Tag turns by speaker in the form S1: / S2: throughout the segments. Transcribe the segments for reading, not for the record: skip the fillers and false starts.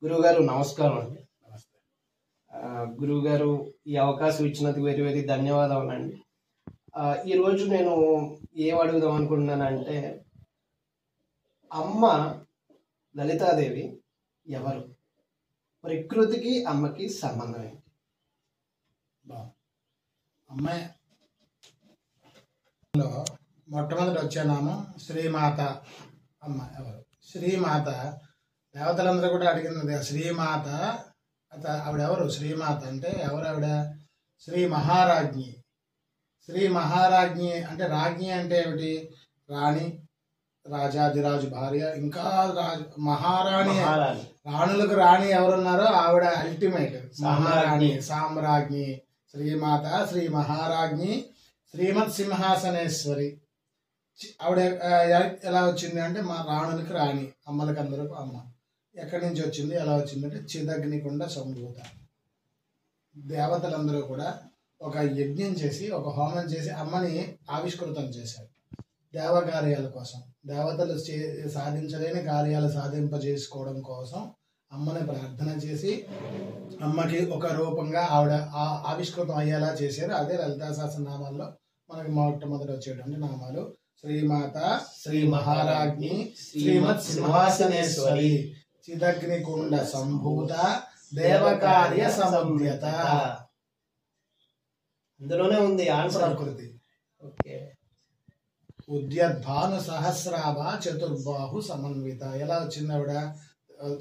S1: గురువుగారు నమస్కారం అండి.
S2: నమస్తే.
S1: గురువుగారు ఈ అవకాశం ఇచ్చినందుకు వెరీ వెరీ ధన్యవాదాలండి. ఈరోజు నేను ఏం అడుగుదాం అనుకుంటున్నానంటే, అమ్మ లలితాదేవి ఎవరు? ప్రకృతికి అమ్మకి సంబంధం ఏంటి?
S2: అమ్మాయిలో మొట్టమొదటి వచ్చే నామం శ్రీమాత. అమ్మ ఎవరు? శ్రీమాత. దేవతలందరూ కూడా అడిగినది శ్రీమాత. ఆవిడెవరు? శ్రీమాత అంటే ఎవరావిడ? శ్రీ మహారాజ్ఞి. శ్రీ మహారాజ్ఞి అంటే రాజ్ఞి అంటే ఏమిటి? రాణి, రాజాదిరాజు భార్య, ఇంకా మహారాణి. రాణులకు రాణి ఎవరున్నారో ఆవిడ అల్టిమేట్ మహారాణి, సామ్రాజ్ఞి. శ్రీమాత, శ్రీ మహారాజ్ఞి, శ్రీమత్ సింహాసనేశ్వరి. ఆవిడ ఎలా వచ్చింది అంటే మా రాణులకి రాణి, అమ్మలకి అందరికి అమ్మ. ఎక్కడి నుంచి వచ్చింది, ఎలా వచ్చిందంటే చిదగ్నికుండ సంభూత. దేవతలందరూ కూడా ఒక యజ్ఞం చేసి, ఒక హోమం చేసి అమ్మని ఆవిష్కృతం చేశారు దేవకార్యాల కోసం. దేవతలు సాధించలేని కార్యాలు సాధింపజేసుకోవడం కోసం అమ్మని ప్రార్థన చేసి అమ్మకి ఒక రూపంగా ఆవిడ ఆవిష్కృతం అయ్యేలా చేశారు. అదే లలితా సహస్రనామాల్లో మనకి మొట్టమొదటి వచ్చేటువంటి నామాలు శ్రీమాత, శ్రీ మహారాజ్ఞి, శ్రీమత్ సింహాసనేశ్వరి, చిదగ్నికుండ సంభూత, దేవకార్య సంధ్యత.
S1: అందులోనే ఉంది ఆన్సర్.
S2: ప్రకృతి.
S1: ఓకే.
S2: ఉద్యద్భాను సహస్రాభ చతుర్బాహు సమన్విత. ఎలా వచ్చింది ఆవిడ?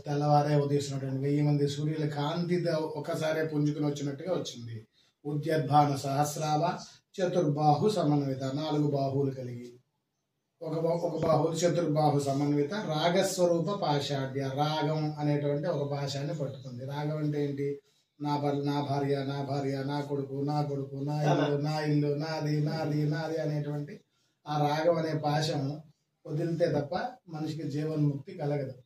S2: తెల్లవారే ఉదయిస్తున్నటువంటి 1000 మంది సూర్యుల కాంతితో ఒకసారి పుంజుకుని వచ్చినట్టుగా వచ్చింది. ఉద్యద్భాను సహస్రాభ చతుర్బాహు సమన్విత. 4 బాహువులు కలిగి ఒక బాహువు చతుర్బాహు సమన్విత. రాగస్వరూప పాషాఢ్య. రాగం అనేటువంటి ఒక పాశాన్ని పట్టుకుంది. రాగం అంటే ఏంటి? నా భార్య, నా భార్య, నా కొడుకు, నా కొడుకు, నా ఇల్లు, నా ఇల్లు, నాది నాది నాది అనేటువంటి ఆ రాగం అనే పాశం వదిలితే తప్ప మనిషికి జీవన్ముక్తి కలగదు.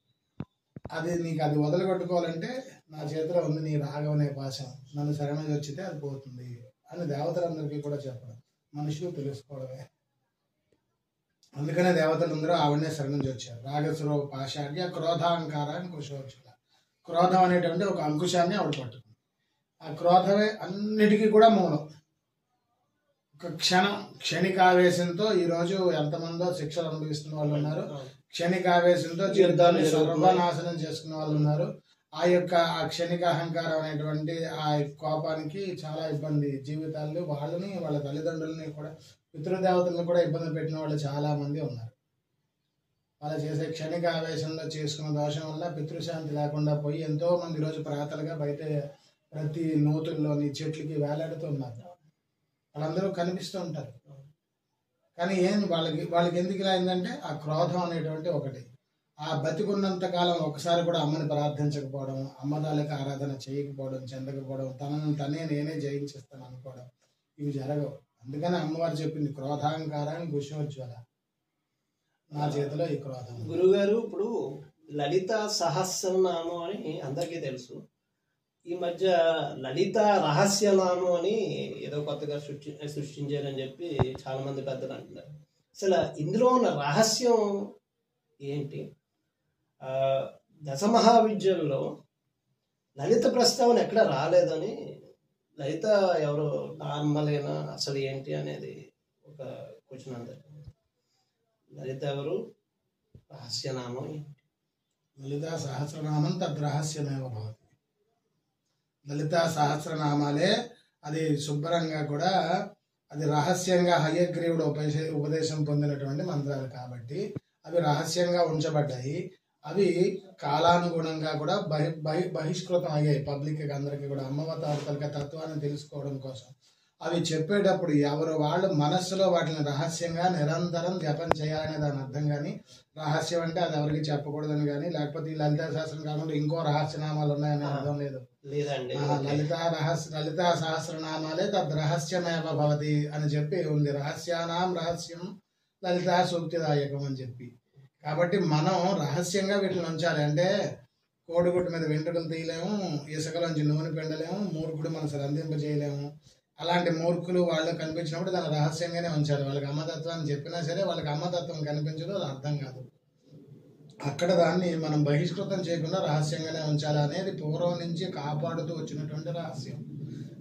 S2: నీకు అది వదలగొట్టుకోవాలంటే నా చేతిలో ఉంది నీ రాగం అనే పాశం, నన్ను శరణం వచ్చితే అది పోతుంది అని దేవతలందరికీ కూడా చెప్పడం, మనుషులు తెలుసుకోవడమే. అందుకనే దేవతలందరూ ఆవిడనే శరణం వచ్చారు. రాగస్వరూప పాషాఢ్య క్రోధాంకారాన్ని కుశోచుల. క్రోధం అనేటువంటి ఒక అంకుశాన్ని ఆవిడ పట్టుకుంది. ఆ క్రోధమే అన్నిటికీ కూడా మూలం. ఒక క్షణికావేశంతో ఈరోజు ఎంతమందో శిక్షలు అనుభవిస్తున్న వాళ్ళు ఉన్నారు. క్షణికావేశంతో జీవితాన్ని సర్వనాశనం చేసుకున్న వాళ్ళు ఉన్నారు. ఆ క్షణిక అహంకారం అనేటువంటి ఆ కోపానికి చాలా ఇబ్బంది జీవితాలు వాళ్ళని, వాళ్ళ తల్లిదండ్రులని కూడా, పితృదేవతలను కూడా ఇబ్బంది పెట్టిన వాళ్ళు చాలా మంది ఉన్నారు. వాళ్ళు చేసే క్షణిక ఆవేశంలో చేసుకున్న దోషం వల్ల పితృశాంతి లేకుండా పోయి ఎంతో మంది రోజు ప్రాతలుగా బయట ప్రతి నూతుల్లోని చెట్లకి వేలాడుతూ ఉన్నారు. వాళ్ళందరూ కనిపిస్తూ ఉంటారు. కానీ వాళ్ళకి ఎందుకు ఇలా అయిందంటే ఆ క్రోధం అనేటువంటి ఒకటి. ఆ బతికున్నంత కాలం ఒకసారి కూడా అమ్మని ప్రార్థించకపోవడం, అమ్మదాలకు ఆరాధన చేయకపోవడం, చెందకపోవడం, తనే నేనే జయించేస్తాను అనుకోవడం, ఇవి జరగవు. అందుకని అమ్మవారు చెప్పింది క్రోధాంకారాన్ని కుశోజ్వల. నా చేతిలో ఈ క్రోధం.
S1: గురుగారు, ఇప్పుడు లలిత సహస్రనామం అని అందరికీ తెలుసు. ఈ మధ్య లలిత రహస్యనామం అని ఏదో కొత్తగా సృష్టించారని చెప్పి చాలా మంది పెద్దలు అంటున్నారు. అసలు ఇందులో ఉన్న రహస్యం ఏంటి? దశమహావిద్యల్లో లలిత ప్రస్తావన ఎక్కడ రాలేదని, లలిత ఎవరు నార్మలేనా, అసలు ఏంటి అనేది ఒక క్వశ్చన్ అందరికి. లలిత ఎవరు? రహస్యనామం ఏంటి?
S2: లలితా సహస్రనామం తద్రహస్యమేవ భవతి. లలితా సహస్రనామాలే అది శుభ్రంగా కూడా అది రహస్యంగా హయగ్రీవుడు ఉపదేశం పొందినటువంటి మంత్రాలు కాబట్టి అవి రహస్యంగా ఉంచబడ్డాయి. అవి కాలానుగుణంగా కూడా బహిష్కృతం అయ్యాయి పబ్లిక్ అందరికీ కూడా. అమ్మవారి తత్వాన్ని తెలుసుకోవడం కోసం అవి చెప్పేటప్పుడు ఎవరు వాళ్ళు మనస్సులో వాటిని రహస్యంగా నిరంతరం జపం చేయాలనే దాని అర్థం. కానీ రహస్యం అంటే అది ఎవరికి చెప్పకూడదని కానీ, లేకపోతే ఈ లలితా సహస్రం కాకుండా ఇంకో రహస్యనామాలు ఉన్నాయనే అర్థం లేదు. లలితా సహస్రనామాలే తద్రహస్యమేవ భవతి అని చెప్పి ఉంది. రహస్యానాం రహస్యం లలితా సూక్తిదాయకం అని చెప్పి. కాబట్టి మనం రహస్యంగా వీటిని ఉంచాలి. అంటే కోడిగుడ్డు మీద వెంట్రుకలు తీయలేము, ఇసుకలోంచి నూనె పిండలేము, మూర్ఖుడు మనసు రందింపజేయలేము. అలాంటి మూర్ఖులు వాళ్ళు కనిపించినప్పుడు దాన్ని రహస్యంగానే ఉంచాలి. వాళ్ళకి అమ్మతత్వాన్ని చెప్పినా సరే వాళ్ళకి అమ్మతత్వం కనిపించదు, అది అర్థం కాదు. అక్కడ దాన్ని మనం బహిష్కృతం చేయకుండా రహస్యంగానే ఉంచాలి అనేది పూర్వం నుంచి కాపాడుతూ వచ్చినటువంటి రహస్యం.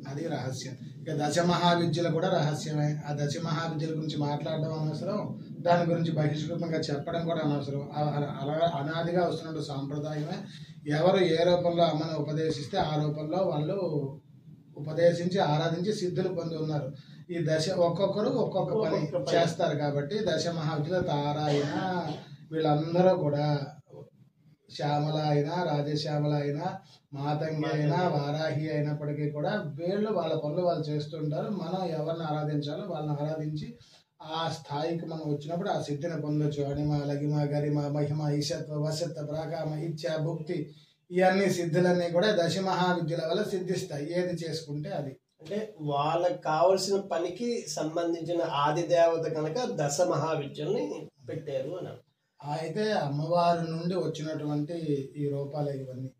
S2: అది రహస్యం. ఇక దశమహావిద్యలు కూడా రహస్యమే. ఆ దశమహావిద్యల గురించి మాట్లాడడం అనవసరం, దాని గురించి బహిష్కృతంగా చెప్పడం కూడా అనవసరం. అలా అనాదిగా వస్తున్న సాంప్రదాయమే. ఎవరు ఏ రూపంలో అమ్మని ఉపదేశిస్తే ఆ రూపంలో వాళ్ళు ఉపదేశించి ఆరాధించి సిద్ధులు పొంది ఉన్నారు. ఈ ఒక్కొక్కరు ఒక్కొక్క పని చేస్తారు కాబట్టి దశమహావిద్యలు తారాయణ వీళ్ళందరూ కూడా శ్యామల అయినా, రాజశ్యామల అయినా, మాతంగి అయినా, వారాహి అయినప్పటికీ కూడా వీళ్ళు వాళ్ళ పనులు వాళ్ళు చేస్తుంటారు. మనం ఎవరిని ఆరాధించాలో వాళ్ళని ఆరాధించి ఆ స్థాయికి మనం వచ్చినప్పుడు ఆ సిద్ధిని పొందొచ్చు. అణిమ, లగిమ, గరిమ, మహిమ, ఈశత్వ, వశత్వ, ప్రాకామ, ఇచ్ఛ, భుక్తి, ఇవన్నీ సిద్ధులన్నీ కూడా దశమహావిద్యల వల్ల సిద్ధిస్తాయి. ఏది చేసుకుంటే అది.
S1: అంటే వాళ్ళకి కావలసిన పనికి సంబంధించిన ఆది దేవత కనుక దశ మహావిద్యల్ని పెట్టారు అని.
S2: అయితే అమ్మవారి నుండి వచ్చినటువంటి ఈ రూపాలే ఇవన్నీ.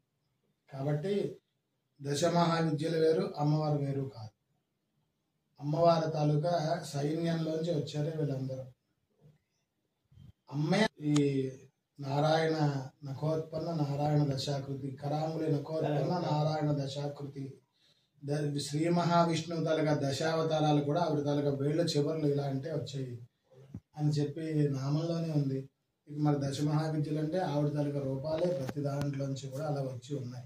S2: కాబట్టి దశమహావిద్యలు వేరు, అమ్మవారు వేరు కాదు. అమ్మవారి తాలూకా సైన్యంలోంచి వచ్చారు వీళ్ళందరూ. అమ్మే ఈ నారాయణ నఖోత్పన్న నారాయణ దశాకృతి, కరాములి నఖోత్పన్న నారాయణ దశాకృతి, శ్రీ మహావిష్ణువు తాలూకా దశావతారాలు కూడా ఆవిడ తాలూకా వేళ్ళు చివర్లు ఇలా అంటే వచ్చాయి అని చెప్పి నామంలోనే ఉంది. మరి దశమహావిద్యలు అంటే ఆవిడ తాలూకా రూపాలే ప్రతి దాంట్లోంచి కూడా అలా వచ్చి ఉన్నాయి.